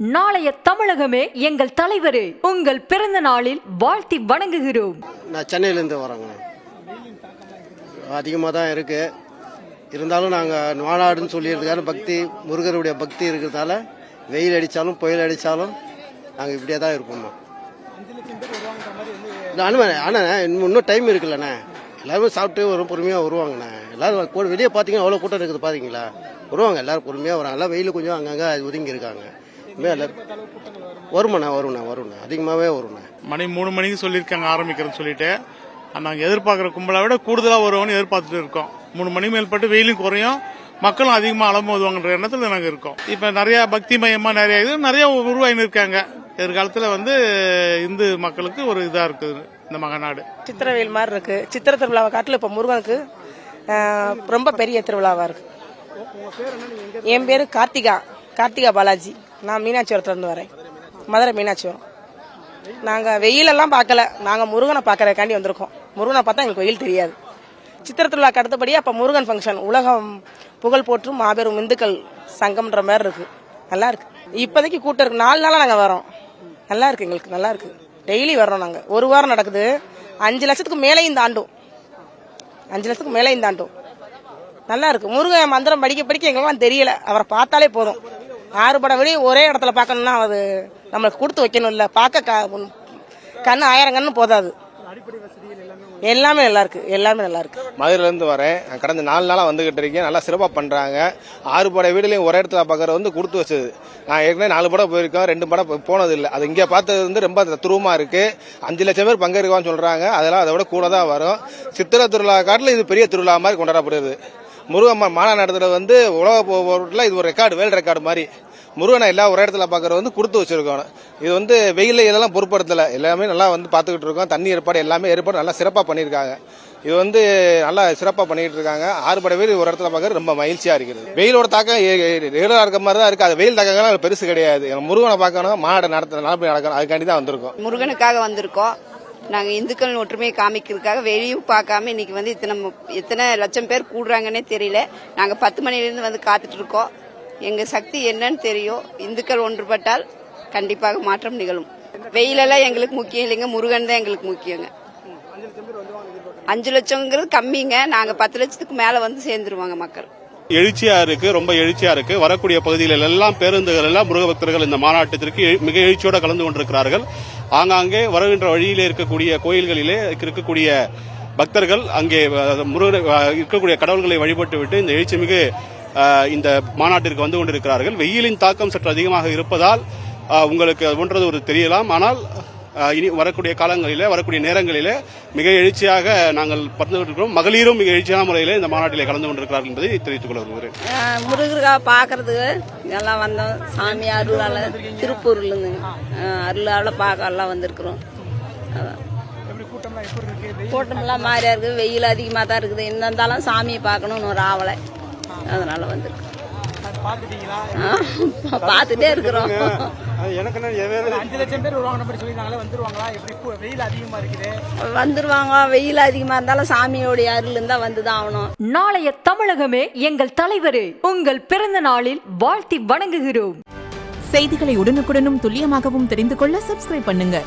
நாளைய தமிழகமே எங்கள் தலைவரே, உங்கள் பிறந்த நாளில் வாழ்த்தி வணங்குகிறோம். நான் சென்னையிலேருந்து வரேங்க. அதிகமாக தான் இருக்குது. இருந்தாலும் நாங்கள் மாநாடுன்னு சொல்லியிருக்காரு பக்தி, முருகருடைய பக்தி இருக்கிறதால வெயில் அடித்தாலும் புயல் அடித்தாலும் நாங்கள் இப்படியே தான் இருப்போம்மா. ஆனால் இன்னும் டைம் இருக்குல்லண்ணே. எல்லாருமே சாப்பிட்டு வரும், பொறுமையாக வருவாங்கண்ணே. எல்லாரும் வெளியே பார்த்தீங்கன்னா அவ்வளோ கூட்டம் இருக்குது பார்த்தீங்களா. வருவாங்க, எல்லாரும் பொறுமையாக வராங்க. எல்லாம் வெயில் கொஞ்சம் அங்கங்கே ஒதுங்கி இருக்காங்க. வருமாண்ணா வருண்ணா அதிகமாகவே வருண்ணா. மணி 3 மணிக்கு சொல்லியிருக்காங்க ஆரம்பிக்கிறேன்னு சொல்லிட்டு. நாங்கள் எதிர்பார்க்குற கும்பலை விட கூடுதலாக வருவோம்னு எதிர்பார்த்துட்டு இருக்கோம். 3 மணி மேல்பட்டு வெயிலும் குறையும், மக்களும் அதிகமாக அலமோதுவாங்கன்ற எண்ணத்தில் நாங்கள் இருக்கோம். இப்போ நிறைய பக்தி மயமாக நிறைய உருவாயின்னு இருக்காங்க. எதிர்காலத்தில் இந்து மக்களுக்கு ஒரு இதாக இருக்குது இந்த மகநாடு. சித்திரவேல் மாதிரி இருக்கு. சித்திர திருவிழாவை காட்டில் இப்போ முருகனுக்கு ரொம்ப பெரிய திருவிழாவா இருக்கு. என் பேரு கார்த்திகா பாலாஜி. நான் மீனாட்சிபுரத்துலேருந்து வரேன். மதுரை மீனாட்சிபுரம். நாங்கள் வெயிலெல்லாம் பார்க்கல, நாங்கள் முருகனை பார்க்கறதுக்காண்டி வந்திருக்கோம். முருகனை பார்த்தா எங்களுக்கு வெயில் தெரியாது. சித்திர திருவிழாக்கு அடுத்தபடியாக அப்போ முருகன் ஃபங்க்ஷன், உலகம் புகழ் போற்றும் மாபெரும் இந்துக்கள் சங்கம்ன்ற மாதிரி இருக்கு. நல்லா இருக்கு. இப்போதைக்கு கூட்டம் இருக்கு. 4 நாளாக நாங்கள் வரோம். நல்லா இருக்கு, எங்களுக்கு நல்லா இருக்கு. டெய்லி வர்றோம். நாங்கள் 1 வாரம் நடக்குது. 5 லட்சத்துக்கு மேலேயும் தாண்டும். 5 லட்சத்துக்கு மேலேயும் தாண்டும். நல்லா இருக்கு. முருகன் மந்திரம் படிக்க எங்களுக்கும் தெரியல. அவரை பார்த்தாலே போதும். 6 படம் வெளியே ஒரே இடத்துல பார்க்கணும்னா அது நம்மளுக்கு கொடுத்து வைக்கணும். இல்லை பார்க்க கண்ணு 1000 கண்ணு போதாது. எல்லாமே நல்லா இருக்கு. மதுரையிலேருந்து வரேன். கடந்த 4 நாளாக வந்துகிட்டு இருக்கேன். நல்லா சிறப்பாக பண்றாங்க. 6 படம் வீடுலையும் ஒரே இடத்துல பார்க்கறது கொடுத்து வச்சது. நான் ஏற்கனவே 4 படம் போயிருக்கோம், 2 படம் போனது இல்லை. அது இங்கே பார்த்தது ரொம்ப துருவமா இருக்கு. 5 லட்சம் பேர் பங்கேற்கவான்னு சொல்றாங்க. அதெல்லாம் அதை விட கூட தான் வரும். சித்திரை திருவிழா காட்டில் இது பெரிய திருவிழா மாதிரி கொண்டாடப்படுது. முருகன் மாநாடு நடத்துறது உலக போட்டில் இது ஒரு ரெக்கார்டு, வேர்ல்டு ரெக்கார்டு மாதிரி. முருகனை எல்லா ஒரே இடத்துல பார்க்கறது கொடுத்து வச்சிருக்கோம். இது வெயில இதெல்லாம் பொருட்படுத்தல, எல்லாமே நல்லா பார்த்துக்கிட்டு இருக்கோம். தண்ணி ஏற்பாடு நல்லா சிறப்பாக பண்ணியிருக்காங்க. இது நல்லா சிறப்பாக பண்ணிட்டு இருக்காங்க. 6 படை பேர் ஒரு இடத்துல பார்க்கறது ரொம்ப மகிழ்ச்சியா இருக்குது. வெயிலோட தாக்கம் ரெகுலரா இருக்க மாதிரி தான் இருக்கு. அது வெயில் தாக்கம் பெருசு கிடையாது. முருகனை பார்க்கணும், மாநாடு நடக்கணும், அதுக்காண்டி தான் வந்திருக்கோம். முருகனுக்காக வந்திருக்கோம். நாங்கள் இந்துக்கள் ஒற்றுமையை காமிக்கிறதுக்காக வெளியும் பார்க்காம இன்னைக்கு எத்தனை லட்சம் பேர் கூடுறாங்கன்னே தெரியல. நாங்கள் 10 மணிலேருந்து காத்துட்டு இருக்கோம். எங்க சக்தி என்னன்னு தெரியும். இந்துக்கள் ஒன்றுபட்டால் கண்டிப்பாக மாற்றம் நிகழும். வெயிலெல்லாம் எங்களுக்கு முக்கியம் இல்லைங்க, முருகன் தான் எங்களுக்கு முக்கியங்க. 5 லட்சங்கிறது கம்மிங்க. நாங்க 10 லட்சத்துக்கு மேல சேர்ந்துருவாங்க மக்கள். எழுச்சியா இருக்கு, ரொம்ப எழுச்சியா இருக்கு. வரக்கூடிய பகுதிகளில் எல்லாம் பேருந்துகள் எல்லாம் முருக பக்தர்கள் இந்த மாநாட்டத்திற்கு மிக எழுச்சியோட கலந்து கொண்டிருக்கிறார்கள். ஆங்காங்கே வருகின்ற வழியிலே இருக்கக்கூடிய கோயில்களிலே இருக்கக்கூடிய பக்தர்கள் அங்கே முருகன் இருக்கக்கூடிய கடவுள்களை வழிபட்டு விட்டு இந்த எழுச்சி மிகு இந்த மாநாட்டிற்கு வந்து கொண்டிருக்கிறார்கள். வெயிலின் தாக்கம் சற்று அதிகமாக இருப்பதால் உங்களுக்கு ஒன்றது ஒரு தெரியலாம். ஆனால் இனி வரக்கூடிய காலங்களிலே, வரக்கூடிய நேரங்களிலே மிக எழுச்சியாக நாங்கள் பறந்து கொண்டிருக்கிறோம். மகளிரும் மிக எழுச்சியான முறையிலே இந்த மாநாட்டிலே கலந்து கொண்டிருக்கிறார்கள் என்பதை தெரிவித்துக் கொள்ள விரும்புகிறேன். முருகருக்காக பாக்குறதுக்கு எல்லாம் வந்தோம். சாமி அருளால திருப்பூர்ல இருந்து அருளால பார்க்க எல்லாம் வந்திருக்கிறோம். கூட்டம்லாம் மாறியா இருக்கு. வெயில் அதிகமா தான் இருக்குது. என்ன இருந்தாலும் சாமியை பார்க்கணும்னு ஒரு ஆவலை, அதனால வந்திருக்கு. பாத்துட்டே இருக்கிறோம். 5 லட்சம் பேர் வந்துருவாங்க. வெயில் அதிகமா இருந்தாலும் சாமியோடைய அருள் இருந்தா வந்துதான் ஆகணும். நாளைய தமிழகமே எங்கள் தலைவரே, உங்கள் பிறந்த நாளில் வாழ்த்தி வணங்குகிறோம். செய்திகளை உடனுக்குடனும் துல்லியமாகவும் தெரிந்து கொள்ள சப்ஸ்கிரைப் பண்ணுங்க.